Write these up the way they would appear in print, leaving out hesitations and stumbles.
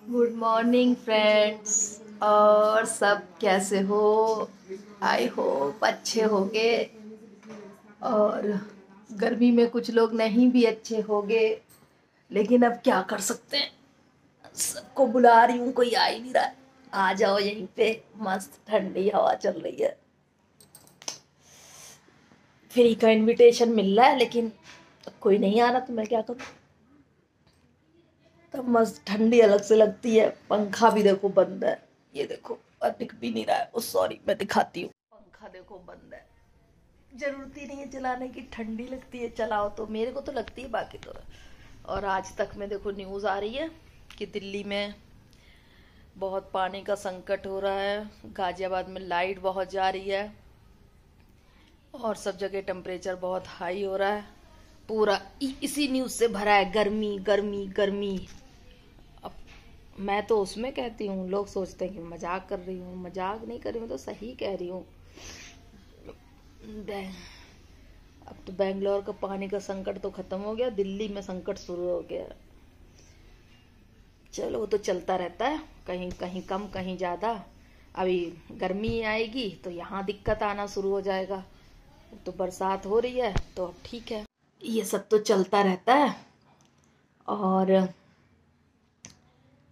Good morning friends. और सब कैसे हो? आई होप अच्छे होगे। और गर्मी में कुछ लोग नहीं भी अच्छे होगे, लेकिन अब क्या कर सकते हैं। सबको बुला रही हूँ, कोई आ ही नहीं रहा है। आ जाओ, यहीं पे मस्त ठंडी हवा चल रही है। फ्री का इनविटेशन मिल रहा है, लेकिन कोई नहीं आ रहा तो मैं क्या करूँ। तब मस्त ठंडी अलग से लगती है। पंखा भी देखो बंद है, ये देखो, और दिख भी नहीं रहा है। ओ सॉरी, मैं दिखाती हूँ। पंखा देखो बंद है। जरूरत ही नहीं है चलाने की, ठंडी लगती है चलाओ तो। मेरे को तो लगती है, बाकी तो। और आज तक में देखो न्यूज़ आ रही है कि दिल्ली में बहुत पानी का संकट हो रहा है, गाजियाबाद में लाइट बहुत जा रही है, और सब जगह टेम्परेचर बहुत हाई हो रहा है। पूरा इसी न्यूज़ से भरा है, गर्मी गर्मी गर्मी। अब मैं तो उसमें कहती हूँ, लोग सोचते हैं कि मजाक कर रही हूँ। मजाक नहीं कर रही हूँ, तो सही कह रही हूँ। अब तो बेंगलोर का पानी का संकट तो खत्म हो गया, दिल्ली में संकट शुरू हो गया। चलो, वो तो चलता रहता है, कहीं कहीं कम कहीं ज़्यादा। अभी गर्मी आएगी तो यहाँ दिक्कत आना शुरू हो जाएगा। तो बरसात हो रही है तो अब ठीक है, ये सब तो चलता रहता है। और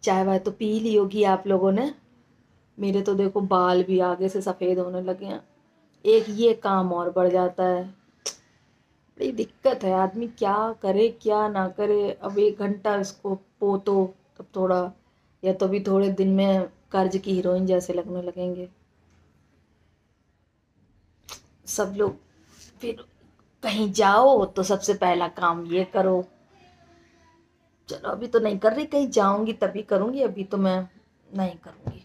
चाय वाय तो पी ली होगी आप लोगों ने। मेरे तो देखो बाल भी आगे से सफ़ेद होने लगे हैं। एक ये काम और बढ़ जाता है, बड़ी दिक्कत है। आदमी क्या करे क्या ना करे। अब 1 घंटा इसको पोतो तब थोड़ा, या तो भी थोड़े दिन में कर्ज की हीरोइन जैसे लगने लगेंगे सब लोग। फिर कहीं जाओ तो सबसे पहला काम ये करो। चलो, अभी तो नहीं कर रही, कहीं जाऊंगी तभी करूंगी, अभी तो मैं नहीं करूंगी।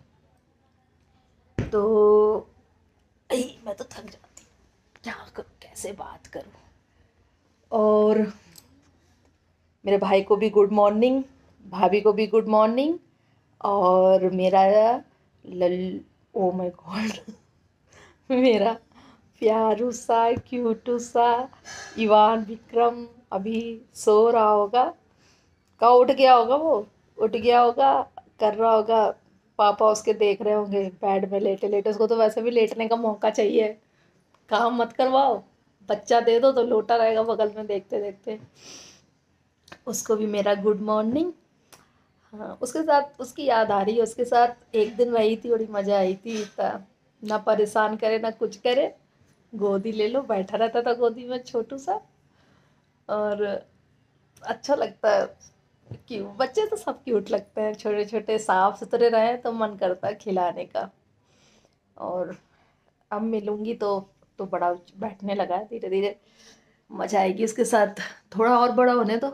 तो मैं तो थक जाती हूँ, क्या करूँ, कैसे बात करूँ। और मेरे भाई को भी गुड मॉर्निंग, भाभी को भी गुड मॉर्निंग। और मेरा लल ओ माय गॉड मेरा प्यारू सा क्यूटू सा इवान विक्रम अभी सो रहा होगा। का उठ गया होगा, वो उठ गया होगा, कर रहा होगा। पापा उसके देख रहे होंगे बेड में लेटे लेटे। उसको तो वैसे भी लेटने का मौका चाहिए, काम मत करवाओ। बच्चा दे दो तो लोटा रहेगा बगल में देखते देखते। उसको भी मेरा गुड मॉर्निंग। हाँ, उसके साथ उसकी याद आ रही है। उसके साथ एक दिन रही थी, बड़ी मजा आई थी। ना परेशान करे ना कुछ करे, गोदी ले लो, बैठा रहता था गोदी में छोटू सा। और अच्छा लगता है। क्यों, बच्चे तो सब क्यूट लगते हैं, छोटे छोटे साफ सुथरे रहे तो मन करता है खिलाने का। और अब मिलूंगी तो बड़ा बैठने लगा है धीरे धीरे। मजा आएगी उसके साथ। थोड़ा और बड़ा होने दो,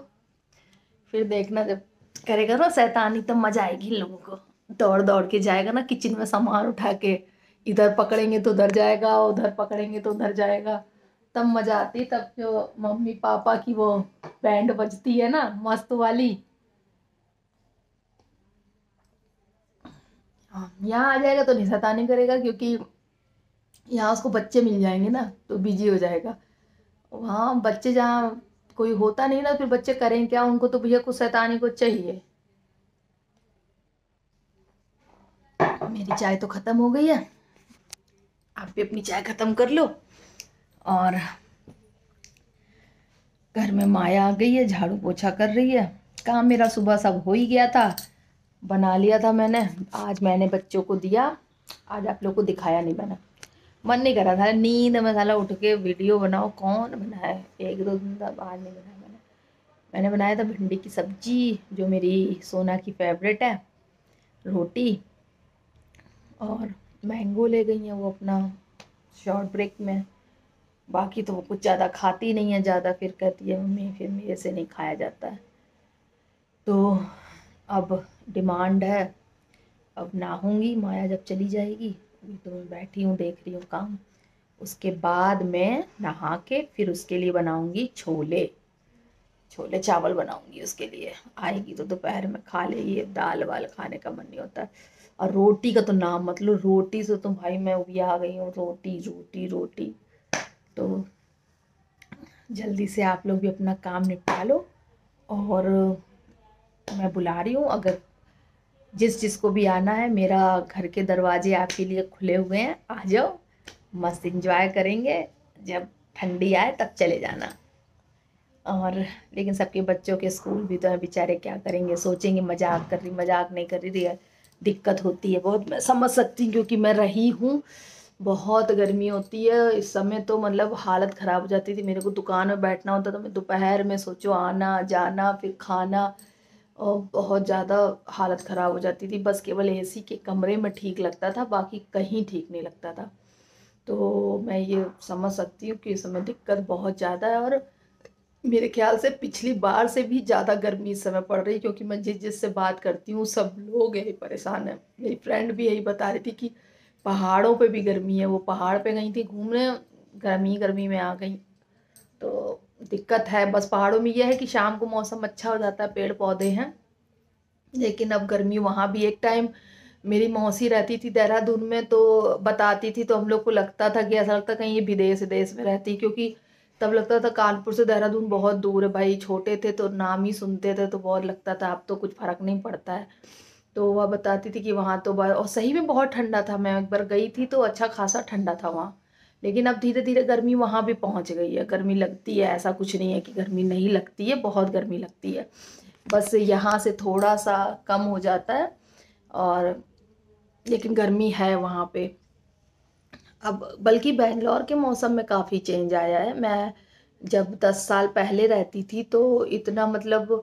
फिर देखना जब करेगा ना शैतानी, तब मजा आएगी इन लोगों को। दौड़ दौड़ के जाएगा ना किचन में सामान उठा के, इधर पकड़ेंगे तो उधर जाएगा, उधर पकड़ेंगे तो उधर जाएगा। तब मजा आती है। तब जो मम्मी पापा की वो बैंड बजती है ना मस्त वाली। हाँ, यहाँ आ जाएगा तो नहीं शैतानी करेगा, क्योंकि यहाँ उसको बच्चे मिल जाएंगे ना तो बिजी हो जाएगा। वहाँ बच्चे जहाँ कोई होता नहीं ना, फिर बच्चे करें क्या, उनको तो भैया कुछ शैतानी को चाहिए। मेरी चाय तो खत्म हो गई है, आप भी अपनी चाय खत्म कर लो। और घर में माया आ गई है, झाड़ू पोछा कर रही है। काम मेरा सुबह सब हो ही गया था, बना लिया था मैंने। आज मैंने बच्चों को दिया, आज आप लोग को दिखाया नहीं मैंने। मन नहीं कर रहा था, नींद में साला उठ के वीडियो बनाओ, कौन बनाए। 1-2 दिन तक आज नहीं बनाया मैंने। मैंने बनाया था भिंडी की सब्जी, जो मेरी सोना की फेवरेट है, रोटी। और मैंगो ले गई हैं वो अपना शॉर्ट ब्रेक में। बाकी तो वो कुछ ज़्यादा खाती नहीं है, ज़्यादा फिर कहती है मम्मी फिर मेरे से नहीं खाया जाता है। तो अब डिमांड है, अब नहाऊंगी माया जब चली जाएगी। अभी तो मैं बैठी हूँ देख रही हूँ काम। उसके बाद मैं नहा के फिर उसके लिए बनाऊंगी छोले। छोले चावल बनाऊंगी उसके लिए। आएगी तो दोपहर में खा लेगी, दाल वाल खाने का मन नहीं होता। और रोटी का तो नाम मतलब, रोटी से तो भाई मैं भी आ गई हूँ, रोटी रोटी रोटी। तो जल्दी से आप लोग भी अपना काम निपटा लो। और मैं बुला रही हूँ, अगर जिसको भी आना है, मेरा घर के दरवाजे आपके लिए खुले हुए हैं, आ जाओ, मस्त एंजॉय करेंगे। जब ठंडी आए तब चले जाना। और लेकिन सबके बच्चों के स्कूल भी तो है, बेचारे क्या करेंगे, सोचेंगे मजाक कर रही, मजाक नहीं कर रही है। दिक्कत होती है बहुत, मैं समझ सकती हूँ, क्योंकि मैं रही हूँ। बहुत गर्मी होती है इस समय, तो मतलब हालत ख़राब हो जाती थी। मेरे को दुकान में बैठना होता तो मैं दोपहर में सोचो आना जाना फिर खाना, और बहुत ज़्यादा हालत ख़राब हो जाती थी। बस केवल एसी के कमरे में ठीक लगता था, बाकी कहीं ठीक नहीं लगता था। तो मैं ये समझ सकती हूँ कि इस समय दिक्कत बहुत ज़्यादा है। और मेरे ख्याल से पिछली बार से भी ज़्यादा गर्मी इस समय पड़ रही है, क्योंकि मैं जिससे बात करती हूँ सब लोग यही परेशान है। मेरी फ्रेंड भी यही बता रही थी कि पहाड़ों पे भी गर्मी है। वो पहाड़ पे गई थी घूमने, गर्मी गर्मी में आ गई। तो दिक्कत है बस। पहाड़ों में यह है कि शाम को मौसम अच्छा हो जाता है, पेड़ पौधे हैं। लेकिन अब गर्मी वहाँ भी, एक टाइम मेरी मौसी रहती थी देहरादून में, तो बताती थी, तो हम लोग को लगता था कि ऐसा लगता कहीं ये विदेश देश में रहती, क्योंकि तब लगता था कानपुर से देहरादून बहुत दूर है भाई। छोटे थे तो नाम ही सुनते थे तो बहुत लगता था, अब तो कुछ फर्क नहीं पड़ता है। तो वह बताती थी कि वहाँ तो और सही में बहुत ठंडा था। मैं एक बार गई थी तो अच्छा खासा ठंडा था वहाँ। लेकिन अब धीरे धीरे गर्मी वहाँ भी पहुँच गई है। गर्मी लगती है, ऐसा कुछ नहीं है कि गर्मी नहीं लगती है, बहुत गर्मी लगती है। बस यहाँ से थोड़ा सा कम हो जाता है, और लेकिन गर्मी है वहाँ पे। अब बल्कि बेंगलोर के मौसम में काफ़ी चेंज आया है। मैं जब 10 साल पहले रहती थी तो इतना मतलब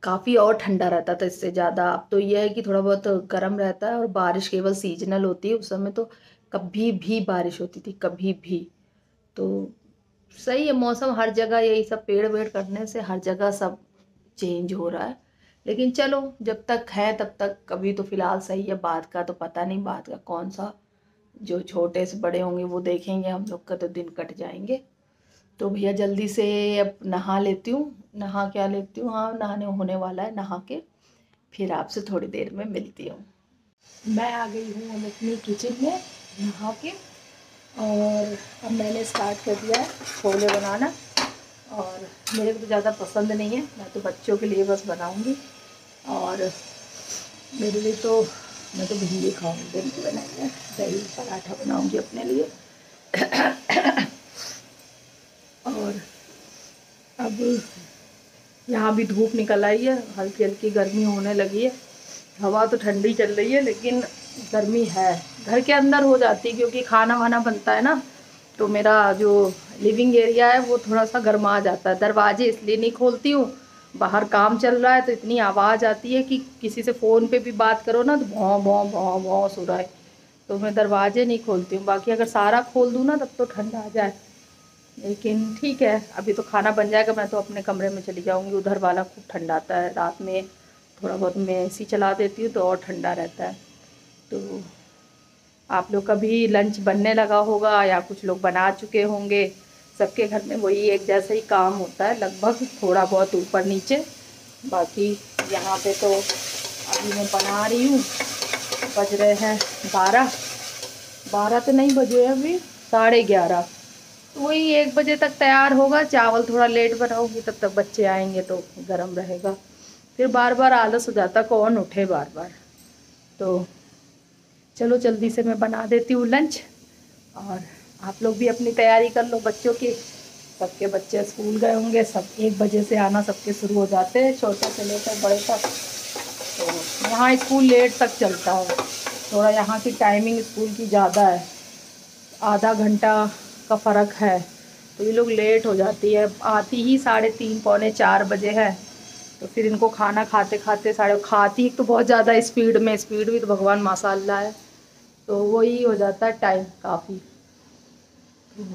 काफ़ी और ठंडा रहता था इससे ज़्यादा। अब तो यह है कि थोड़ा बहुत गर्म रहता है, और बारिश केवल सीजनल होती है। उस समय तो कभी भी बारिश होती थी, कभी भी। तो सही है मौसम हर जगह, यही सब पेड़ वेड़ करने से हर जगह सब चेंज हो रहा है। लेकिन चलो, जब तक है तब तक कभी तो फिलहाल सही है। बात का तो पता नहीं, बात का कौन सा, जो छोटे से बड़े होंगे वो देखेंगे, हम लोग का तो दिन कट जाएंगे। तो भैया जल्दी से अब नहा लेती हूँ। नहा क्या लेती हूँ, हाँ नहाने होने वाला है, नहा के फिर आपसे थोड़ी देर में मिलती हूँ। मैं आ गई हूँ अब अपनी किचन में नहा के, और अब मैंने स्टार्ट कर दिया है छोले बनाना। और मेरे को तो ज़्यादा पसंद नहीं है, मैं तो बच्चों के लिए बस बनाऊँगी। और मेरे लिए तो मैं तो भिंडी खाऊंगी, भिंडी बनाई है, दही पराठा बनाऊंगी अपने लिए। और अब यहाँ भी धूप निकल आई है, हल्की हल्की गर्मी होने लगी है। हवा तो ठंडी चल रही है, लेकिन गर्मी है। घर के अंदर हो जाती है, क्योंकि खाना वाना बनता है ना, तो मेरा जो लिविंग एरिया है वो थोड़ा सा गर्मा जाता है। दरवाजे इसलिए नहीं खोलती हूँ, बाहर काम चल रहा है तो इतनी आवाज़ आती है कि किसी से फ़ोन पे भी बात करो ना तो भौं भौं भौं भौं हो रहा है। तो मैं दरवाजे नहीं खोलती हूँ। बाकी अगर सारा खोल दूँ ना तब तो ठंडा आ जाए। लेकिन ठीक है, अभी तो खाना बन जाएगा, मैं तो अपने कमरे में चली जाऊँगी। उधर वाला खूब ठंडा आता है, रात में थोड़ा बहुत मैं एसी चला देती हूँ तो और ठंडा रहता है। तो आप लोग का भी लंच बनने लगा होगा, या कुछ लोग बना चुके होंगे। सबके घर में वही एक जैसा ही काम होता है लगभग, थोड़ा बहुत ऊपर नीचे। बाकी यहाँ पे तो अभी मैं बना रही हूँ। बज रहे हैं 12, 12 तो नहीं बजे हैं अभी, 11:30। तो वही 1 बजे तक तैयार होगा। चावल थोड़ा लेट बनाऊंगी, तब तक बच्चे आएंगे तो गर्म रहेगा। फिर बार बार आलस हो जाता, कौन उठे बार बार। तो चलो जल्दी से मैं बना देती हूँ लंच। और आप लोग भी अपनी तैयारी कर लो बच्चों की। सबके बच्चे स्कूल गए होंगे, सब 1 बजे से आना सबके शुरू हो जाते हैं, छोटे से लेकर बड़े तक। तो यहाँ स्कूल लेट तक चलता है, थोड़ा यहाँ की टाइमिंग स्कूल की ज़्यादा है, आधा घंटा का फ़र्क है। तो ये लोग लेट हो जाती है, आती ही 3:30 पौने 4 बजे है। तो फिर इनको खाना खाते खाते खाती तो बहुत ज़्यादा स्पीड में, स्पीड भी तो भगवान माशाल्लाह है, तो वही हो जाता है टाइम काफ़ी। तो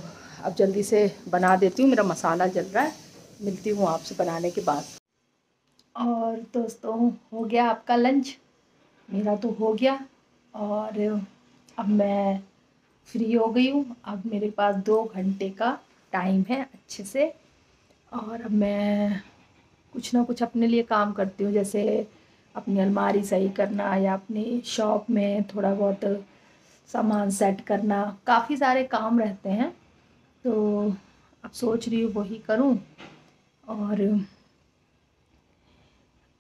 अब जल्दी से बना देती हूँ, मेरा मसाला जल रहा है। मिलती हूँ आपसे बनाने के बाद। और दोस्तों, हो गया आपका लंच? मेरा तो हो गया। और अब मैं फ्री हो गई हूँ। अब मेरे पास 2 घंटे का टाइम है अच्छे से। और अब मैं कुछ ना कुछ अपने लिए काम करती हूँ, जैसे अपनी अलमारी सही करना, या अपनी शॉप में थोड़ा बहुत सामान सेट करना। काफ़ी सारे काम रहते हैं। तो अब सोच रही हूँ वही करूँ। और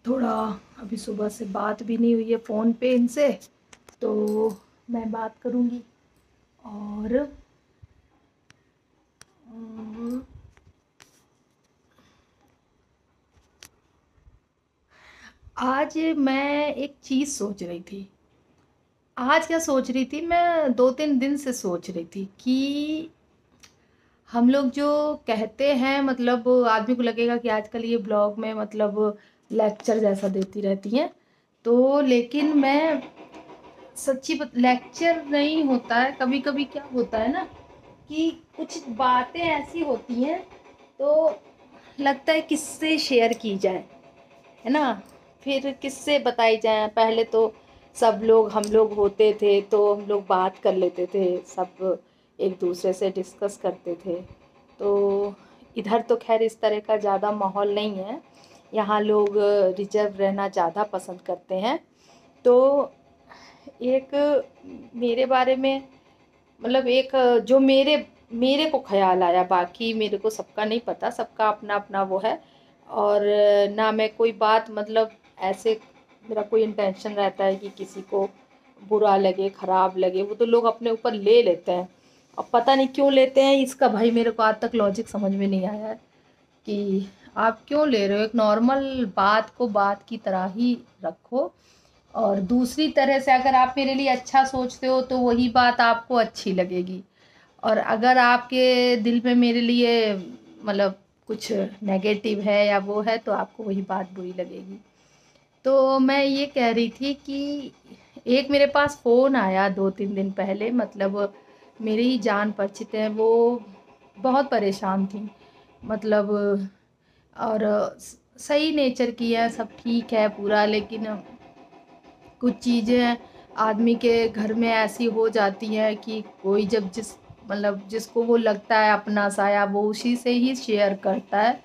थोड़ा अभी सुबह से बात भी नहीं हुई है फ़ोन पे इनसे, तो मैं बात करूँगी। और आज मैं एक चीज़ सोच रही थी। आज क्या सोच रही थी, मैं 2-3 दिन से सोच रही थी कि हम लोग जो कहते हैं, मतलब आदमी को लगेगा कि आजकल ये ब्लॉग में मतलब लेक्चर जैसा देती रहती हैं, तो लेकिन मैं सच्ची लेक्चर नहीं होता है। कभी कभी क्या होता है ना कि कुछ बातें ऐसी होती हैं तो लगता है किससे शेयर की जाए, है ना, फिर किससे बताई जाए। पहले तो सब लोग हम लोग होते थे तो हम लोग बात कर लेते थे, सब एक दूसरे से डिस्कस करते थे। तो इधर तो खैर इस तरह का ज़्यादा माहौल नहीं है, यहाँ लोग रिजर्व रहना ज़्यादा पसंद करते हैं। तो एक मेरे बारे में, मतलब एक जो मेरे मेरे को ख्याल आया, बाकी मेरे को सबका नहीं पता, सबका अपना अपना वो है। और ना मैं कोई बात मतलब ऐसे, मेरा कोई इंटेंशन रहता है कि किसी को बुरा लगे, ख़राब लगे, वो तो लोग अपने ऊपर ले लेते हैं। अब पता नहीं क्यों लेते हैं इसका, भाई मेरे को आज तक लॉजिक समझ में नहीं आया है कि आप क्यों ले रहे हो। एक नॉर्मल बात को बात की तरह ही रखो, और दूसरी तरह से अगर आप मेरे लिए अच्छा सोचते हो तो वही बात आपको अच्छी लगेगी, और अगर आपके दिल में मेरे लिए मतलब कुछ नेगेटिव है या वो है तो आपको वही बात बुरी लगेगी। तो मैं ये कह रही थी कि एक मेरे पास फ़ोन आया 2-3 दिन पहले, मतलब मेरी ही जान परिचित है, वो बहुत परेशान थी, मतलब और सही नेचर की है, सब ठीक है पूरा, लेकिन कुछ चीज़ें आदमी के घर में ऐसी हो जाती हैं कि कोई जब मतलब जिसको वो लगता है अपना साया, वो उसी से ही शेयर करता है।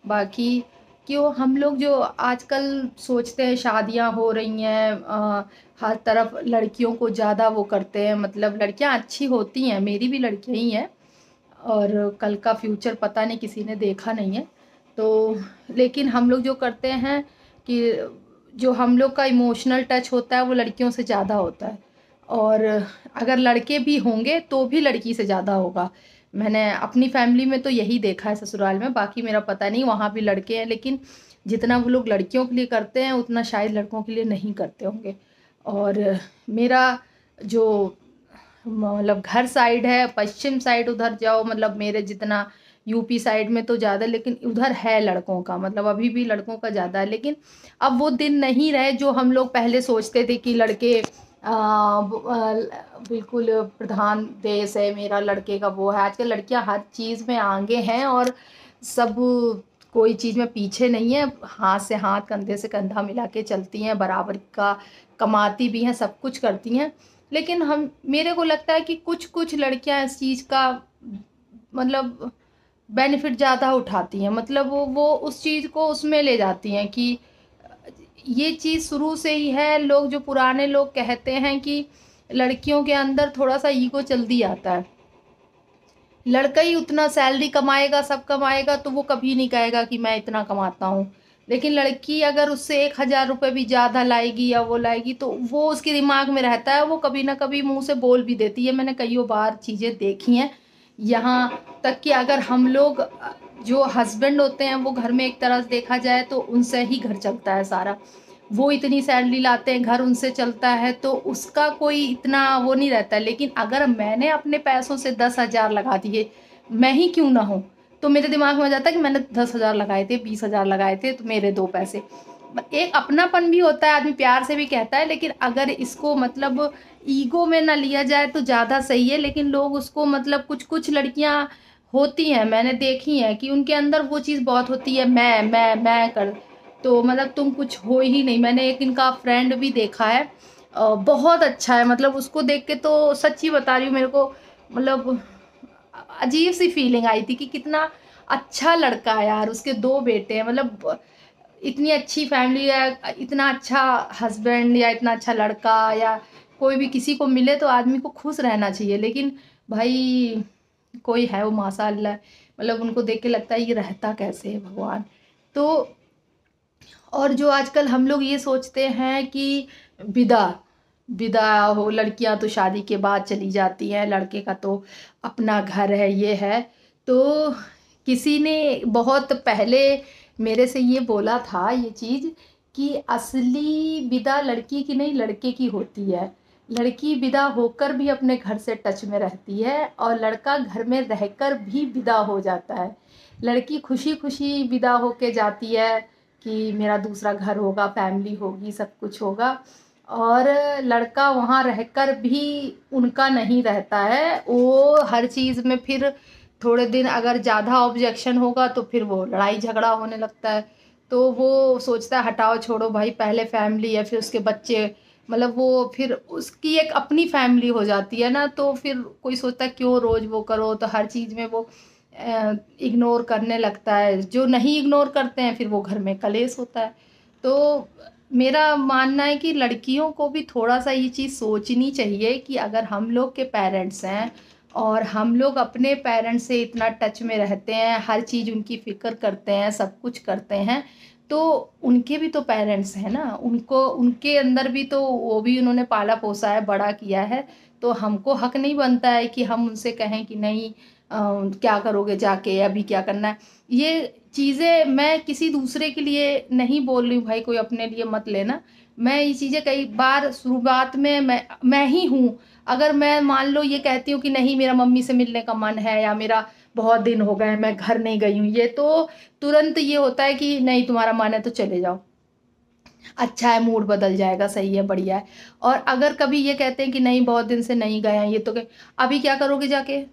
बाकी क्यों हम लोग जो आजकल सोचते हैं शादियां हो रही हैं, हर तरफ लड़कियों को ज़्यादा वो करते हैं, मतलब लड़कियां अच्छी होती हैं, मेरी भी लड़कियां ही हैं, और कल का फ्यूचर पता नहीं, किसी ने देखा नहीं है। तो लेकिन हम लोग जो करते हैं कि जो हम लोग का इमोशनल टच होता है वो लड़कियों से ज़्यादा होता है, और अगर लड़के भी होंगे तो भी लड़की से ज़्यादा होगा। मैंने अपनी फैमिली में तो यही देखा है, ससुराल में, बाकी मेरा पता नहीं, वहाँ भी लड़के हैं, लेकिन जितना वो लोग लड़कियों के लिए करते हैं उतना शायद लड़कों के लिए नहीं करते होंगे। और मेरा जो मतलब घर साइड है, पश्चिम साइड उधर जाओ, मतलब मेरे जितना यूपी साइड में तो ज़्यादा, लेकिन उधर है लड़कों का, मतलब अभी भी लड़कों का ज़्यादा है। लेकिन अब वो दिन नहीं रहे जो हम लोग पहले सोचते थे कि लड़के बिल्कुल प्रधान देश है मेरा, लड़के का वो है। आजकल लड़कियां हर चीज़ में आगे हैं, और सब कोई चीज़ में पीछे नहीं है, हाथ से हाथ कंधे से कंधा मिला के चलती हैं, बराबर का कमाती भी हैं, सब कुछ करती हैं। लेकिन हम मेरे को लगता है कि कुछ कुछ लड़कियां इस चीज़ का मतलब बेनिफिट ज़्यादा उठाती हैं, मतलब वो उस चीज़ को उसमें ले जाती हैं कि ये चीज़ शुरू से ही है। लोग जो पुराने लोग कहते हैं कि लड़कियों के अंदर थोड़ा सा ईगो जल्दी आता है, लड़का ही उतना सैलरी कमाएगा, सब कमाएगा, तो वो कभी नहीं कहेगा कि मैं इतना कमाता हूँ। लेकिन लड़की अगर उससे 1,000 रुपये भी ज़्यादा लाएगी या वो लाएगी तो वो उसके दिमाग में रहता है, वो कभी ना कभी मुंह से बोल भी देती है। मैंने कई बार चीज़ें देखी हैं, यहाँ तक कि अगर हम लोग जो हस्बैंड होते हैं वो घर में एक तरह से देखा जाए तो उनसे ही घर चलता है सारा, वो इतनी सैलरी लाते हैं, घर उनसे चलता है, तो उसका कोई इतना वो नहीं रहता है। लेकिन अगर मैंने अपने पैसों से 10,000 लगा दिए, मैं ही क्यों ना हूँ, तो मेरे दिमाग में आ जाता है कि मैंने 10,000 लगाए थे, 20,000 लगाए थे, तो मेरे 2 पैसे। एक अपनापन भी होता है, आदमी प्यार से भी कहता है, लेकिन अगर इसको मतलब ईगो में ना लिया जाए तो ज़्यादा सही है। लेकिन लोग उसको मतलब कुछ कुछ लड़कियां होती हैं, मैंने देखी हैं कि उनके अंदर वो चीज़ बहुत होती है, मैं कर, तो मतलब तुम कुछ हो ही नहीं। मैंने एक इनका फ्रेंड भी देखा है, बहुत अच्छा है, मतलब उसको देख के तो सच्ची बता रही हूँ, मेरे को मतलब अजीब सी फीलिंग आई थी कि कितना अच्छा लड़का है यार, उसके 2 बेटे हैं, मतलब इतनी अच्छी फैमिली है, इतना अच्छा हस्बैंड या इतना अच्छा लड़का, या कोई भी किसी को मिले तो आदमी को खुश रहना चाहिए। लेकिन भाई कोई है वो माशाअल्लाह, मतलब उनको देख के लगता है ये रहता कैसे है भगवान। तो और जो आजकल हम लोग ये सोचते हैं कि विदा विदा हो, लड़कियां तो शादी के बाद चली जाती हैं, लड़के का तो अपना घर है, ये है। तो किसी ने बहुत पहले मेरे से ये बोला था ये चीज़ कि असली विदा लड़की की नहीं लड़के की होती है। लड़की विदा होकर भी अपने घर से टच में रहती है और लड़का घर में रहकर भी विदा हो जाता है। लड़की खुशी खुशी विदा होके जाती है कि मेरा दूसरा घर होगा, फैमिली होगी, सब कुछ होगा, और लड़का वहाँ रहकर भी उनका नहीं रहता है। वो हर चीज़ में फिर थोड़े दिन अगर ज़्यादा ऑब्जेक्शन होगा तो फिर वो लड़ाई झगड़ा होने लगता है। तो वो सोचता है हटाओ छोड़ो भाई, पहले फैमिली है फिर उसके बच्चे, मतलब वो फिर उसकी एक अपनी फैमिली हो जाती है ना। तो फिर कोई सोचता है क्यों रोज़ वो करो, तो हर चीज़ में वो इग्नोर करने लगता है। जो नहीं इग्नोर करते हैं फिर वो घर में कलेश होता है। तो मेरा मानना है कि लड़कियों को भी थोड़ा सा ये चीज़ सोचनी चाहिए कि अगर हम लोग के पेरेंट्स हैं और हम लोग अपने पेरेंट्स से इतना टच में रहते हैं, हर चीज़ उनकी फ़िक्र करते हैं, सब कुछ करते हैं, तो उनके भी तो पेरेंट्स हैं ना, उनको उनके अंदर भी तो वो भी उन्होंने पाला पोसा है, बड़ा किया है। तो हमको हक नहीं बनता है कि हम उनसे कहें कि नहीं क्या करोगे जाके, अभी क्या करना है। ये चीज़ें मैं किसी दूसरे के लिए नहीं बोल रही हूँ भाई, कोई अपने लिए मत लेना। मैं ये चीज़ें कई बार शुरुआत में मैं ही हूँ। अगर मैं मान लो ये कहती हूँ कि नहीं मेरा मम्मी से मिलने का मन है या मेरा बहुत दिन हो गए मैं घर नहीं गई हूँ, ये तो तुरंत ये होता है कि नहीं तुम्हारा मन है तो चले जाओ, अच्छा है, मूड बदल जाएगा, सही है, बढ़िया है। और अगर कभी ये कहते हैं कि नहीं बहुत दिन से नहीं गए हैं, ये तो अभी क्या करोगे जाके,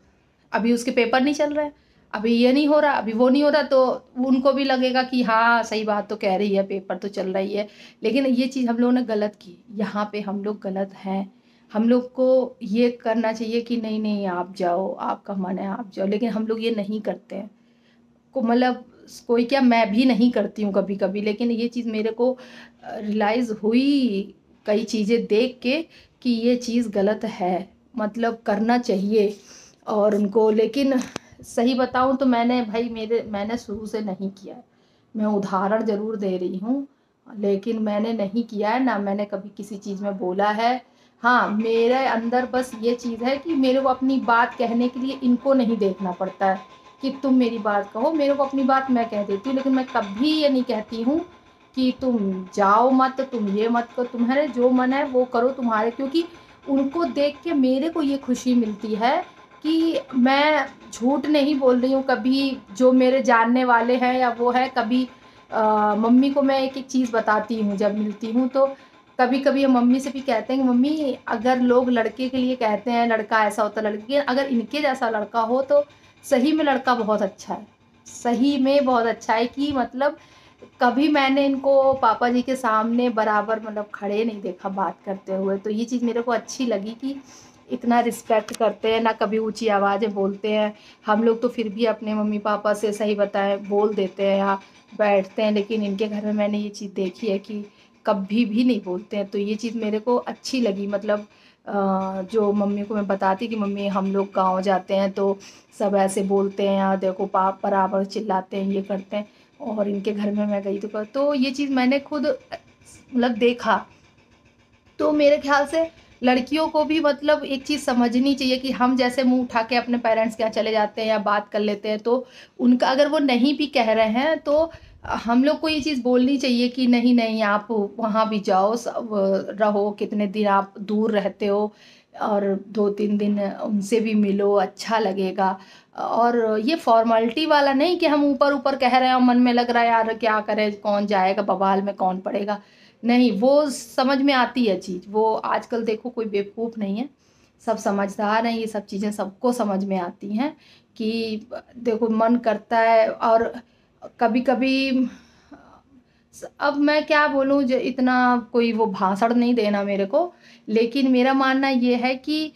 अभी उसके पेपर नहीं चल रहे, अभी ये नहीं हो रहा, अभी वो नहीं हो रहा, तो उनको भी लगेगा कि हाँ सही बात तो कह रही है, पेपर तो चल रही है। लेकिन ये चीज़ हम लोगों ने गलत की, यहाँ पे हम लोग गलत हैं। हम लोग को ये करना चाहिए कि नहीं नहीं आप जाओ, आपका मन है आप जाओ, लेकिन हम लोग ये नहीं करते हैं। को मतलब कोई क्या, मैं भी नहीं करती हूँ कभी कभी, लेकिन ये चीज़ मेरे को रियलाइज़ हुई कई चीज़ें देख के कि ये चीज़ गलत है, मतलब करना चाहिए और उनको। लेकिन सही बताऊँ तो मैंने भाई मैंने शुरू से नहीं किया है। मैं उदाहरण ज़रूर दे रही हूँ, लेकिन मैंने नहीं किया है ना, मैंने कभी किसी चीज़ में बोला है। हाँ मेरे अंदर बस ये चीज़ है कि मेरे को अपनी बात कहने के लिए इनको नहीं देखना पड़ता है कि तुम मेरी बात कहो, मेरे को अपनी बात मैं कह देती हूँ। लेकिन मैं कभी ये नहीं कहती हूँ कि तुम जाओ मत, तुम ये मत करो, तुम्हारे जो मन है वो करो तुम्हारे, क्योंकि उनको देख के मेरे को ये खुशी मिलती है कि मैं झूठ नहीं बोल रही हूँ कभी। जो मेरे जानने वाले हैं या वो है, कभी मम्मी को मैं एक एक चीज़ बताती हूँ जब मिलती हूँ, तो कभी कभी हम मम्मी से भी कहते हैं कि मम्मी अगर लोग लड़के के लिए कहते हैं लड़का ऐसा होता है, लड़की अगर इनके जैसा लड़का हो तो सही में लड़का बहुत अच्छा है, सही में बहुत अच्छा है। कि मतलब कभी मैंने इनको पापा जी के सामने बराबर मतलब खड़े नहीं देखा बात करते हुए। तो ये चीज़ मेरे को अच्छी लगी कि इतना रिस्पेक्ट करते हैं ना, कभी ऊंची आवाज़ें बोलते हैं। हम लोग तो फिर भी अपने मम्मी पापा से सही बताएं बोल देते हैं या बैठते हैं, लेकिन इनके घर में मैंने ये चीज़ देखी है कि कभी भी नहीं बोलते हैं। तो ये चीज़ मेरे को अच्छी लगी। मतलब जो मम्मी को मैं बताती कि मम्मी हम लोग गांव जाते हैं तो सब ऐसे बोलते हैं, या देखो पाप बराबर चिल्लाते हैं, ये करते हैं। और इनके घर में मैं गई तो ये चीज़ मैंने खुद मतलब देखा। तो मेरे ख्याल से लड़कियों को भी मतलब एक चीज़ समझनी चाहिए कि हम जैसे मुंह उठा के अपने पेरेंट्स के यहाँ चले जाते हैं या बात कर लेते हैं, तो उनका अगर वो नहीं भी कह रहे हैं तो हम लोग को ये चीज़ बोलनी चाहिए कि नहीं नहीं आप वहाँ भी जाओ, रहो, कितने दिन आप दूर रहते हो और 2-3 दिन उनसे भी मिलो, अच्छा लगेगा। और ये फॉर्मेलिटी वाला नहीं कि हम ऊपर ऊपर कह रहे हैं और मन में लग रहा है यार क्या करें, कौन जाएगा, बवाल में कौन पड़ेगा। नहीं, वो समझ में आती है चीज़। वो आजकल देखो कोई बेवकूफ़ नहीं है, सब समझदार हैं। ये सब चीज़ें सबको समझ में आती हैं कि देखो मन करता है। और कभी कभी अब मैं क्या बोलूँ, जो इतना कोई वो भाषण नहीं देना मेरे को, लेकिन मेरा मानना ये है कि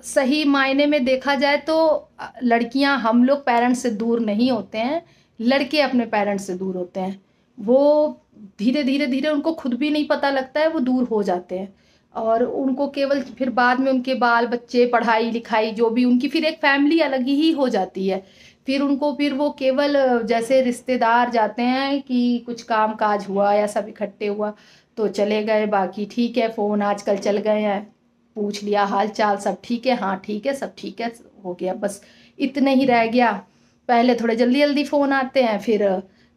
सही मायने में देखा जाए तो लड़कियां, हम लोग पेरेंट्स से दूर नहीं होते हैं, लड़के अपने पेरेंट्स से दूर होते हैं। वो धीरे धीरे धीरे उनको खुद भी नहीं पता लगता है, वो दूर हो जाते हैं। और उनको केवल फिर बाद में उनके बाल बच्चे, पढ़ाई लिखाई जो भी उनकी, फिर एक फैमिली अलग ही हो जाती है। फिर उनको फिर वो केवल जैसे रिश्तेदार जाते हैं कि कुछ काम काज हुआ या सब इकट्ठे हुआ तो चले गए, बाकी ठीक है, फ़ोन आजकल चल गए हैं, पूछ लिया हाल चाल, सब ठीक है, हाँ ठीक है, सब ठीक है, हो गया, बस इतने ही रह गया। पहले थोड़े जल्दी जल्दी फ़ोन आते हैं, फिर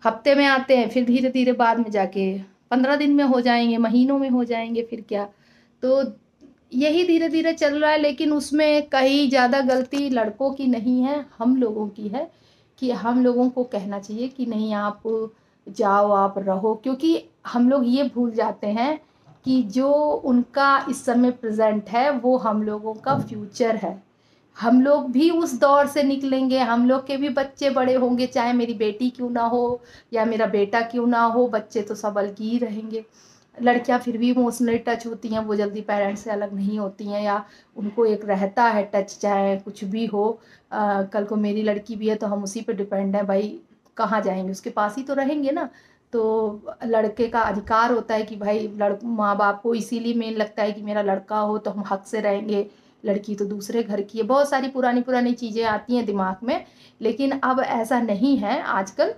हफ्ते में आते हैं, फिर धीरे धीरे बाद में जाके 15 दिन में हो जाएंगे, महीनों में हो जाएंगे, फिर क्या। तो यही धीरे धीरे चल रहा है, लेकिन उसमें कहीं ज़्यादा गलती लड़कों की नहीं है, हम लोगों की है कि हम लोगों को कहना चाहिए कि नहीं आप जाओ, आप रहो, क्योंकि हम लोग ये भूल जाते हैं कि जो उनका इस समय प्रेजेंट है वो हम लोगों का फ्यूचर है। हम लोग भी उस दौर से निकलेंगे, हम लोग के भी बच्चे बड़े होंगे, चाहे मेरी बेटी क्यों ना हो या मेरा बेटा क्यों ना हो, बच्चे तो सबल की ही रहेंगे। लड़कियां फिर भी इमोशनली टच होती हैं, वो जल्दी पेरेंट्स से अलग नहीं होती हैं, या उनको एक रहता है टच, चाहे कुछ भी हो। कल को मेरी लड़की भी है तो हम उसी पे डिपेंड है भाई, कहाँ जाएंगे, उसके पास ही तो रहेंगे ना। तो लड़के का अधिकार होता है कि भाई माँ बाप को इसीलिए मेन लगता है कि मेरा लड़का हो तो हम हक से रहेंगे, लड़की तो दूसरे घर की है, बहुत सारी पुरानी पुरानी चीज़ें आती हैं दिमाग में। लेकिन अब ऐसा नहीं है, आजकल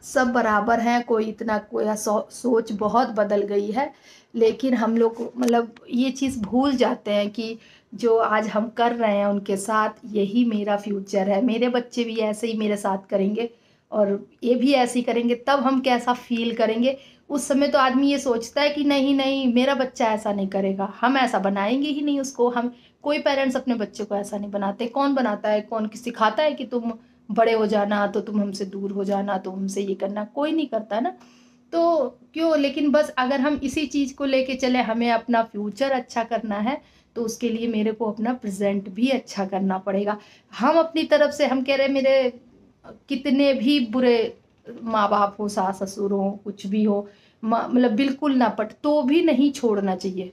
सब बराबर हैं, कोई इतना कोई सोच बहुत बदल गई है। लेकिन हम लोग मतलब ये चीज़ भूल जाते हैं कि जो आज हम कर रहे हैं उनके साथ, यही मेरा फ्यूचर है, मेरे बच्चे भी ऐसे ही मेरे साथ करेंगे और ये भी ऐसे ही करेंगे, तब हम कैसा फील करेंगे। उस समय तो आदमी ये सोचता है कि नहीं नहीं मेरा बच्चा ऐसा नहीं करेगा, हम ऐसा बनाएंगे ही नहीं उसको। हम कोई पेरेंट्स अपने बच्चे को ऐसा नहीं बनाते, कौन बनाता है, कौन सिखाता है कि तुम बड़े हो जाना तो तुम हमसे दूर हो जाना, तुम हमसे ये करना, कोई नहीं करता ना। तो क्यों, लेकिन बस अगर हम इसी चीज़ को लेके चले, हमें अपना फ्यूचर अच्छा करना है तो उसके लिए मेरे को अपना प्रेजेंट भी अच्छा करना पड़ेगा। हम अपनी तरफ से, हम कह रहे मेरे कितने भी बुरे माँ बाप हो, सास ससुर हो, कुछ भी हो, मतलब बिल्कुल ना पट तो भी नहीं छोड़ना चाहिए।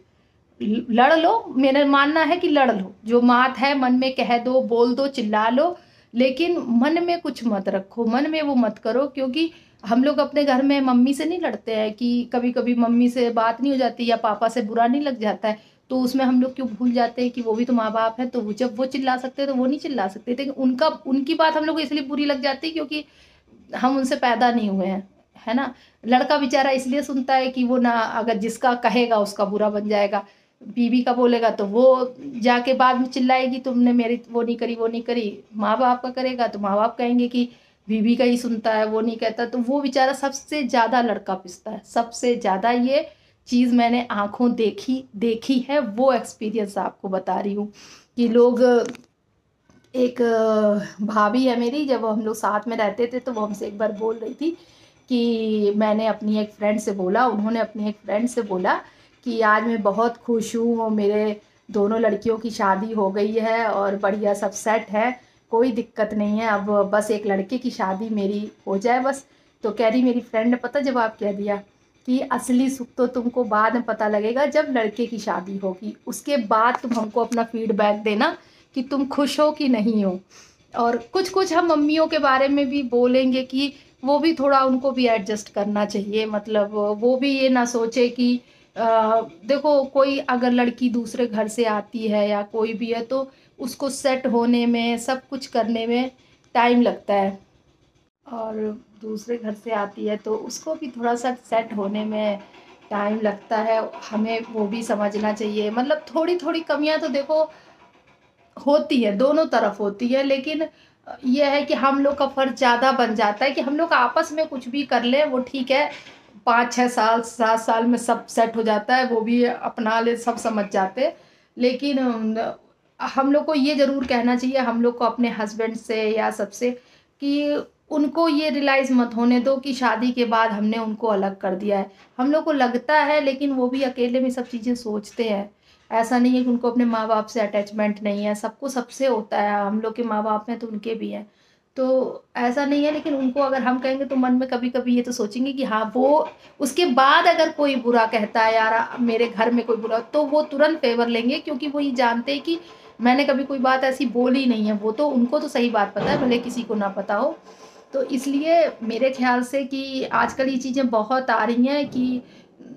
लड़ लो, मेरा मानना है कि लड़ लो, जो बात है मन में कह दो, बोल दो, चिल्ला लो, लेकिन मन में कुछ मत रखो, मन में वो मत करो। क्योंकि हम लोग अपने घर में मम्मी से नहीं लड़ते हैं कि कभी कभी मम्मी से बात नहीं हो जाती या पापा से बुरा नहीं लग जाता है, तो उसमें हम लोग क्यों भूल जाते हैं कि वो भी तो माँ बाप है, तो वो जब वो चिल्ला सकते हैं तो वो नहीं चिल्ला सकते, लेकिन उनकी बात हम लोग को इसलिए बुरी लग जाती है क्योंकि हम उनसे पैदा नहीं हुए हैं, है ना। लड़का बेचारा इसलिए सुनता है कि वो ना, अगर जिसका कहेगा उसका बुरा बन जाएगा, बीवी का बोलेगा तो वो जाके बाद में चिल्लाएगी तुमने मेरी वो नहीं करी, वो नहीं करी। माँ बाप का करेगा तो माँ बाप कहेंगे कि बीवी का ही सुनता है, वो नहीं कहता, तो वो बेचारा सबसे ज़्यादा लड़का पिसता है, सबसे ज़्यादा। ये चीज़ मैंने आंखों देखी देखी है, वो एक्सपीरियंस आपको बता रही हूँ कि लोग, एक भाभी है मेरी, जब हम लोग साथ में रहते थे तो वो हमसे एक बार बोल रही थी कि मैंने अपनी एक फ्रेंड से बोला, उन्होंने अपनी एक फ्रेंड से बोला कि आज मैं बहुत खुश हूँ और मेरे दोनों लड़कियों की शादी हो गई है और बढ़िया सब सेट है, कोई दिक्कत नहीं है, अब बस एक लड़के की शादी मेरी हो जाए बस। तो कह रही मेरी फ्रेंड ने पता जवाब क्या दिया कि असली सुख तो तुमको बाद में पता लगेगा जब लड़के की शादी होगी, उसके बाद तुम हमको अपना फीडबैक देना कि तुम खुश हो कि नहीं हो। और कुछ कुछ हम मम्मियों के बारे में भी बोलेंगे कि वो भी थोड़ा, उनको भी एडजस्ट करना चाहिए, मतलब वो भी ये ना सोचे कि देखो कोई अगर लड़की दूसरे घर से आती है या कोई भी है तो उसको सेट होने में, सब कुछ करने में टाइम लगता है, और दूसरे घर से आती है तो उसको भी थोड़ा सा सेट होने में टाइम लगता है, हमें वो भी समझना चाहिए। मतलब थोड़ी थोड़ी कमियां तो देखो होती है, दोनों तरफ होती है, लेकिन यह है कि हम लोग का फर्ज ज़्यादा बन जाता है कि हम लोग आपस में कुछ भी कर ले वो ठीक है, 5 6 साल 7 साल में सब सेट हो जाता है, वो भी अपना ले, सब समझ जाते हैं। लेकिन हम लोग को ये ज़रूर कहना चाहिए, हम लोग को अपने हस्बैंड से या सबसे, कि उनको ये रियलाइज़ मत होने दो कि शादी के बाद हमने उनको अलग कर दिया है। हम लोग को लगता है, लेकिन वो भी अकेले में सब चीज़ें सोचते हैं। ऐसा नहीं है कि उनको अपने माँ बाप से अटैचमेंट नहीं है, सबको सबसे होता है, हम लोग के माँ बाप हैं तो उनके भी हैं, तो ऐसा नहीं है। लेकिन उनको अगर हम कहेंगे तो मन में कभी कभी ये तो सोचेंगे कि हाँ, वो उसके बाद अगर कोई बुरा कहता है यार मेरे घर में कोई बुरा, तो वो तुरंत फेवर लेंगे, क्योंकि वो ये जानते हैं कि मैंने कभी कोई बात ऐसी बोली नहीं है, वो तो उनको तो सही बात पता है, भले किसी को ना पता हो। तो इसलिए मेरे ख्याल से कि आजकल ये चीज़ें बहुत आ रही हैं कि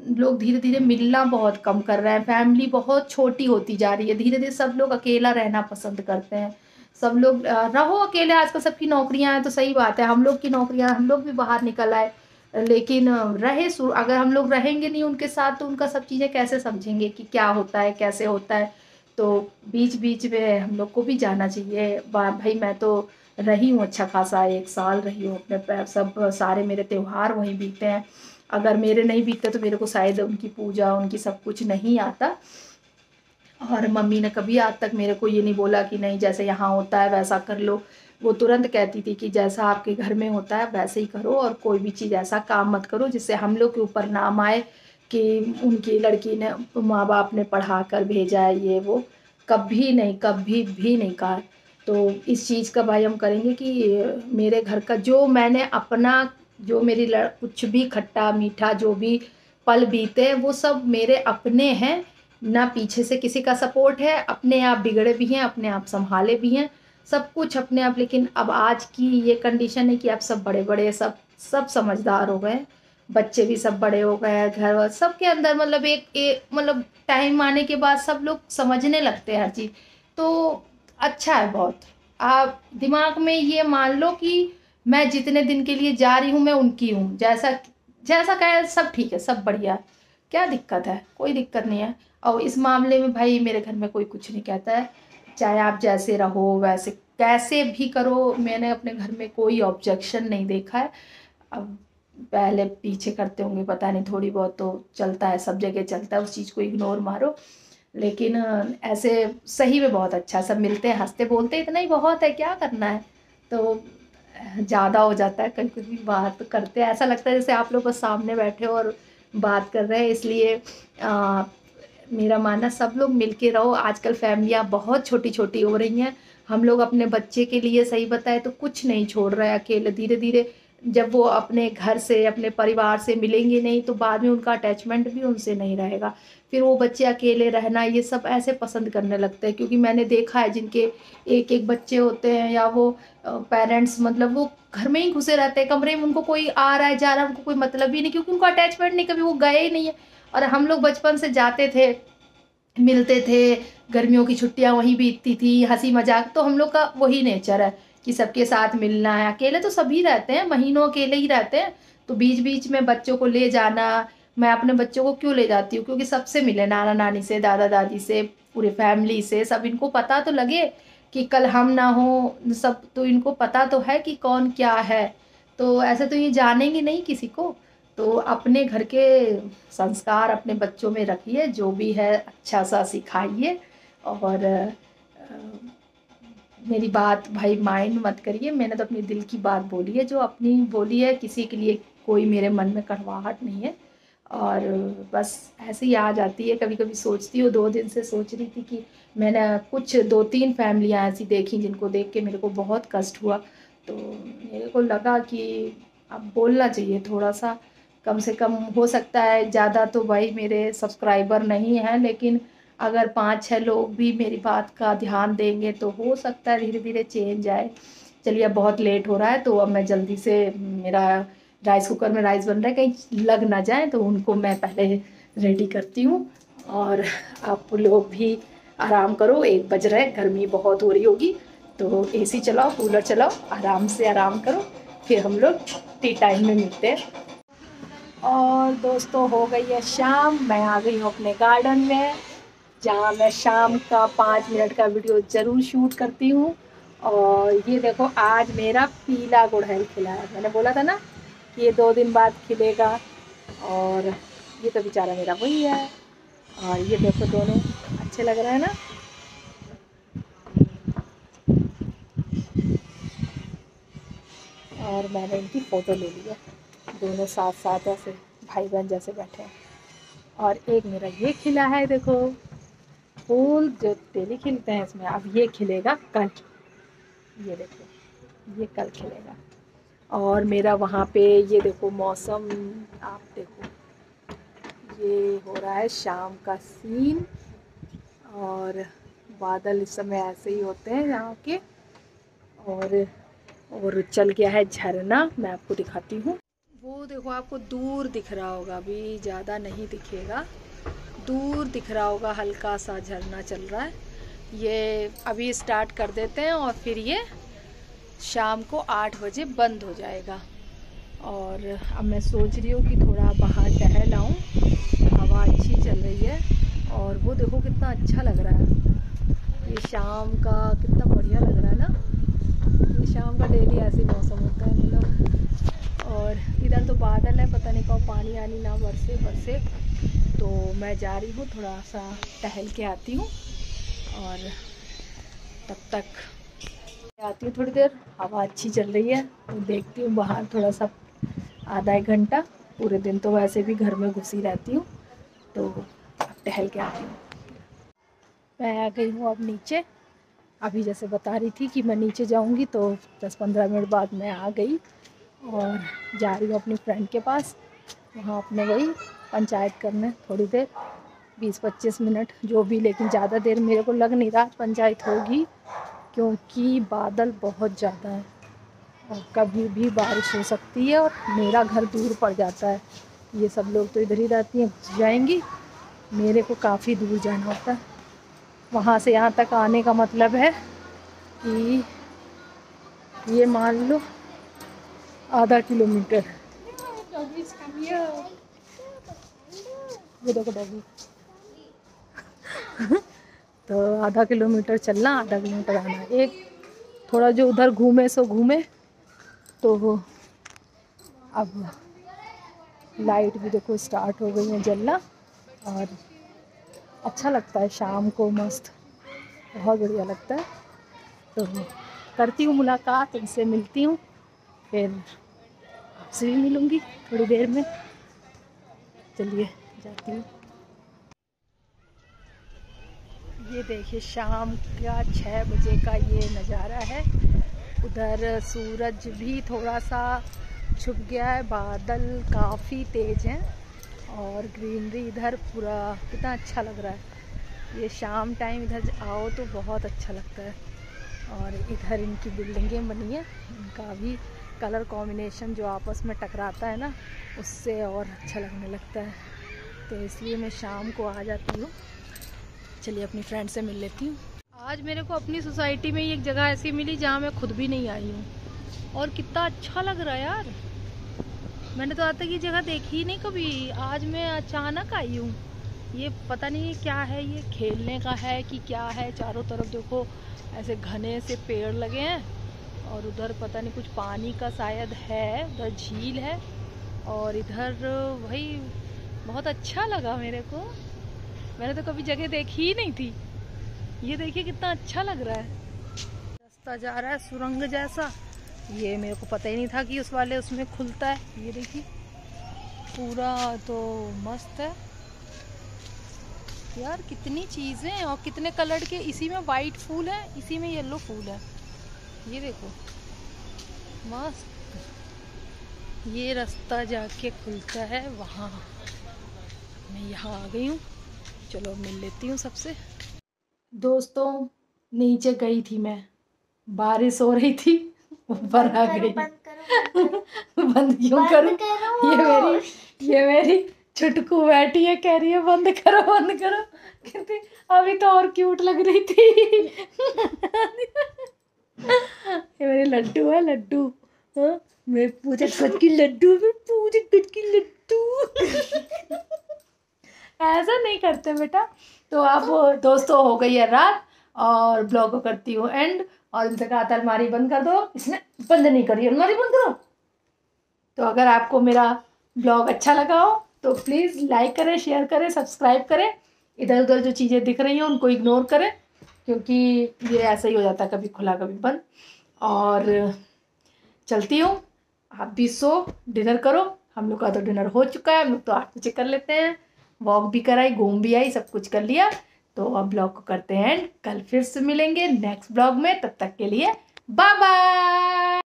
लोग धीरे धीरे मिलना बहुत कम कर रहे हैं, फैमिली बहुत छोटी होती जा रही है, धीरे धीरे सब लोग अकेला रहना पसंद करते हैं। सब लोग रहो अकेले, आजकल सबकी नौकरियां हैं तो सही बात है, हम लोग की नौकरियां, हम लोग भी बाहर निकल आए, लेकिन अगर हम लोग रहेंगे नहीं उनके साथ तो उनका सब चीज़ें कैसे समझेंगे कि क्या होता है कैसे होता है। तो बीच बीच में हम लोग को भी जाना चाहिए। भाई मैं तो रही हूँ अच्छा खासा, 1 साल रही हूँ अपने सब सारे मेरे त्योहार वहीं बीते हैं। अगर मेरे नहीं बीतते तो मेरे को शायद उनकी पूजा उनकी सब कुछ नहीं आता। और मम्मी ने कभी आज तक मेरे को ये नहीं बोला कि नहीं जैसे यहाँ होता है वैसा कर लो। वो तुरंत कहती थी कि जैसा आपके घर में होता है वैसे ही करो, और कोई भी चीज़ ऐसा काम मत करो जिससे हम लोग के ऊपर नाम आए कि उनकी लड़की ने, माँ बाप ने पढ़ा कर भेजा है ये वो। कभी नहीं, कभी भी नहीं कहा। तो इस चीज़ का भाई हम करेंगे कि मेरे घर का जो मैंने अपना, जो मेरी कुछ भी खट्टा मीठा जो भी पल बीते वो सब मेरे अपने हैं, ना पीछे से किसी का सपोर्ट है। अपने आप बिगड़े भी हैं, अपने आप संभाले भी हैं, सब कुछ अपने आप। लेकिन अब आज की ये कंडीशन है कि अब सब बड़े बड़े सब सब समझदार हो गए, बच्चे भी सब बड़े हो गए हैं, घर वर सबके अंदर मतलब एक मतलब टाइम आने के बाद सब लोग समझने लगते हैं हर चीज़। तो अच्छा है बहुत। आप दिमाग में ये मान लो कि मैं जितने दिन के लिए जा रही हूँ मैं उनकी हूँ, जैसा जैसा कहे सब ठीक है, सब बढ़िया है। क्या दिक्कत है? कोई दिक्कत नहीं है। और इस मामले में भाई मेरे घर में कोई कुछ नहीं कहता है, चाहे आप जैसे रहो वैसे कैसे भी करो, मैंने अपने घर में कोई ऑब्जेक्शन नहीं देखा है। अब पहले पीछे करते होंगे पता नहीं, थोड़ी बहुत तो चलता है, सब जगह चलता है, उस चीज़ को इग्नोर मारो। लेकिन ऐसे सही में बहुत अच्छा, सब मिलते हैं हंसते बोलते, इतना ही बहुत है, क्या करना है। तो ज़्यादा हो जाता है कभी कभी बात करते हैं, ऐसा लगता है जैसे आप लोग बस सामने बैठे हो और बात कर रहे हैं। इसलिए मेरा मानना सब लोग मिलके रहो। आजकल फैमिलियाँ बहुत छोटी छोटी हो रही हैं। हम लोग अपने बच्चे के लिए सही बताए तो कुछ नहीं छोड़ रहे हैं अकेले। धीरे धीरे जब वो अपने घर से अपने परिवार से मिलेंगे नहीं तो बाद में उनका अटैचमेंट भी उनसे नहीं रहेगा। फिर वो बच्चे अकेले रहना ये सब ऐसे पसंद करने लगते हैं, क्योंकि मैंने देखा है जिनके एक एक बच्चे होते हैं या वो पेरेंट्स मतलब वो घर में ही घुसे रहते हैं कमरे में, उनको कोई आ रहा है जा रहा है उनको कोई मतलब ही नहीं, क्योंकि उनको अटैचमेंट नहीं, कभी वो गए ही नहीं है। और हम लोग बचपन से जाते थे, मिलते थे, गर्मियों की छुट्टियां वहीं बीतती थी, हंसी मजाक, तो हम लोग का वही नेचर है कि सबके साथ मिलना है। अकेले तो सभी रहते हैं, महीनों अकेले ही रहते हैं। तो बीच बीच में बच्चों को ले जाना, मैं अपने बच्चों को क्यों ले जाती हूँ, क्योंकि सबसे मिले, नाना नानी से, दादा दादी से, पूरे फैमिली से, सब इनको पता तो लगे कि कल हम ना हो, सब तो इनको पता तो है कि कौन क्या है। तो ऐसे तो ये जानेंगे नहीं किसी को। तो अपने घर के संस्कार अपने बच्चों में रखिए, जो भी है अच्छा सा सिखाइए। और मेरी बात भाई माइंड मत करिए, मैंने तो अपनी दिल की बात बोली है, जो अपनी बोली है, किसी के लिए कोई मेरे मन में कड़वाहट नहीं है। और बस ऐसे ही आ जाती है, कभी कभी सोचती हूँ, 2 दिन से सोच रही थी कि मैंने कुछ 2-3 फैमिलियाँ ऐसी देखी जिनको देख के मेरे को बहुत कष्ट हुआ। तो मेरे को लगा कि अब बोलना चाहिए थोड़ा सा, कम से कम हो सकता है। ज़्यादा तो भाई मेरे सब्सक्राइबर नहीं हैं, लेकिन अगर 5-6 लोग भी मेरी बात का ध्यान देंगे तो हो सकता है धीरे धीरे चेंज आए। चलिए अब बहुत लेट हो रहा है तो अब मैं जल्दी से, मेरा राइस कुकर में राइस बन रहा है, कहीं लग ना जाए, तो उनको मैं पहले रेडी करती हूँ। और आप लोग भी आराम करो, 1 बज रहे, गर्मी बहुत हो रही होगी, तो एसी चलाओ, कूलर चलाओ, आराम से आराम करो, फिर हम लोग टी टाइम में मिलते हैं। और दोस्तों हो गई है शाम, मैं आ गई हूँ अपने गार्डन में, जहाँ मैं शाम का 5 मिनट का वीडियो ज़रूर शूट करती हूँ। और ये देखो आज मेरा पीला गुड़हल खिला है, मैंने बोला था ना कि ये 2 दिन बाद खिलेगा। और ये तो बेचारा मेरा वही है। और ये देखो दोनों अच्छे लग रहे हैं ना। और मैंने इनकी फ़ोटो ले ली है, दोनों साथ साथ ऐसे भाई बहन जैसे बैठे हैं। और एक मेरा ये खिला है, देखो फूल जो डेली खिलते हैं इसमें, अब ये खिलेगा कल, ये देखो ये कल खिलेगा। और मेरा वहाँ पे ये देखो मौसम, आप देखो ये हो रहा है शाम का सीन, और बादल इस समय ऐसे ही होते हैं यहाँ के। और चल गया है झरना, मैं आपको दिखाती हूँ। वो देखो आपको दूर दिख रहा होगा, अभी ज़्यादा नहीं दिखेगा, दूर दिख रहा होगा, हल्का सा झरना चल रहा है। ये अभी स्टार्ट कर देते हैं और फिर ये शाम को 8 बजे बंद हो जाएगा। और अब मैं सोच रही हूँ कि थोड़ा बाहर टहल आऊँ, हवा अच्छी चल रही है। और वो देखो कितना अच्छा लग रहा है, ये शाम का कितना बढ़िया लग रहा है ना। ये शाम का डेली ऐसे मौसम होता है मतलब। और इधर तो बादल है, पता नहीं कब पानी आनी ना बरसे। तो मैं जा रही हूँ, थोड़ा सा टहल के आती हूँ और तब तक आती हूँ थोड़ी देर। हवा अच्छी चल रही है तो देखती हूँ बाहर थोड़ा सा, आधा एक घंटा। पूरे दिन तो वैसे भी घर में घुसी रहती हूँ, तो अब टहल के आती हूँ। मैं आ गई हूँ अब नीचे। अभी जैसे बता रही थी कि मैं नीचे जाऊँगी, तो 10-15 मिनट बाद मैं आ गई और जा रही हूँ अपनी फ्रेंड के पास। वहाँ अपने वही पंचायत करने थोड़ी देर, 20-25 मिनट जो भी, लेकिन ज़्यादा देर मेरे को लग नहीं रहा पंचायत होगी, क्योंकि बादल बहुत ज़्यादा है और कभी भी बारिश हो सकती है। और मेरा घर दूर पड़ जाता है, ये सब लोग तो इधर ही रहती हैं, घुस जाएंगी। मेरे को काफ़ी दूर जाना होता है, वहाँ से यहाँ तक आने का मतलब है कि ये मान लो आधा किलोमीटर। ये देखो डॉगी। तो आधा किलोमीटर चलना, आधा किलोमीटर आना। एक थोड़ा जो उधर घूमे सो घूमे। तो अब लाइट भी देखो स्टार्ट हो गई है जलना, और अच्छा लगता है शाम को, मस्त बहुत बढ़िया लगता है। तो करती हूँ मुलाकात, उनसे मिलती हूँ, फिर आपसे भी मिलूँगी थोड़ी देर में। चलिए जाती हूँ। ये देखिए शाम का 6 बजे का ये नज़ारा है। उधर सूरज भी थोड़ा सा छुप गया है, बादल काफ़ी तेज़ हैं और ग्रीनरी इधर पूरा कितना अच्छा लग रहा है। ये शाम टाइम इधर आओ तो बहुत अच्छा लगता है। और इधर इनकी बिल्डिंगें बनी हैं, इनका भी कलर कॉम्बिनेशन जो आपस में टकराता है ना, उससे और अच्छा लगने लगता है। तो इसलिए मैं शाम को आ जाती हूँ। चलिए अपनी फ्रेंड से मिल लेती हूँ। आज मेरे को अपनी सोसाइटी में एक जगह ऐसी मिली जहाँ मैं खुद भी नहीं आई हूँ, और कितना अच्छा लग रहा है यार। मैंने तो आज तक ये जगह देखी ही नहीं कभी, आज मैं अचानक आई हूँ। ये पता नहीं क्या है, ये खेलने का है कि क्या है। चारों तरफ देखो ऐसे घने से पेड़ लगे हैं, और उधर पता नहीं कुछ पानी का शायद है, उधर झील है। और इधर वही बहुत अच्छा लगा मेरे को, मैंने तो कभी जगह देखी ही नहीं थी। ये देखिए कितना अच्छा लग रहा है। रास्ता जा रहा है सुरंग जैसा, ये मेरे को पता ही नहीं था कि उस वाले उसमें खुलता है। ये देखिए पूरा तो मस्त है यार, कितनी चीज़ें और कितने कलर के। इसी में वाइट फूल है, इसी में येलो फूल है। ये देखो मस्त। ये रास्ता जाके खुलता है वहाँ। मैं यहाँ आ गई हूँ, चलो मिल लेती हूँ सबसे। दोस्तों नीचे गई थी मैं, बारिश हो रही थी, ऊपर आ गई। बंद क्यों करूं? ये मेरी छुटकू बैठी है, कह रही है बंद करो बंद करो। कहती अभी तो और क्यूट लग रही थी। ये मेरी लड्डू है, लड्डू। हाँ मैं पूजा गज की लड्डू, मैं पूजा गज की लड्डू। ऐसा नहीं करते बेटा। तो अब दोस्तों हो गई है रात, और ब्लॉग को करती हूँ एंड। और इनसे कहा था अलमारी बंद कर दो, इसने बंद नहीं करी, अलमारी बंद करो। तो अगर आपको मेरा ब्लॉग अच्छा लगा हो तो प्लीज़ लाइक करें, शेयर करें, सब्सक्राइब करें। इधर उधर जो चीज़ें दिख रही हैं उनको इग्नोर करें, क्योंकि ये ऐसा ही हो जाता है, कभी खुला कभी बंद। और चलती हूँ, आप भी सो डिनर करो। हम लोग का तो डिनर हो चुका है, हम लोग तो 8 बजे कर लेते हैं। वॉक भी कराई, घूम भी आई, सब कुछ कर लिया। तो अब ब्लॉग को करते हैं एंड, कल फिर से मिलेंगे नेक्स्ट ब्लॉग में। तब तक के लिए बाय बाय।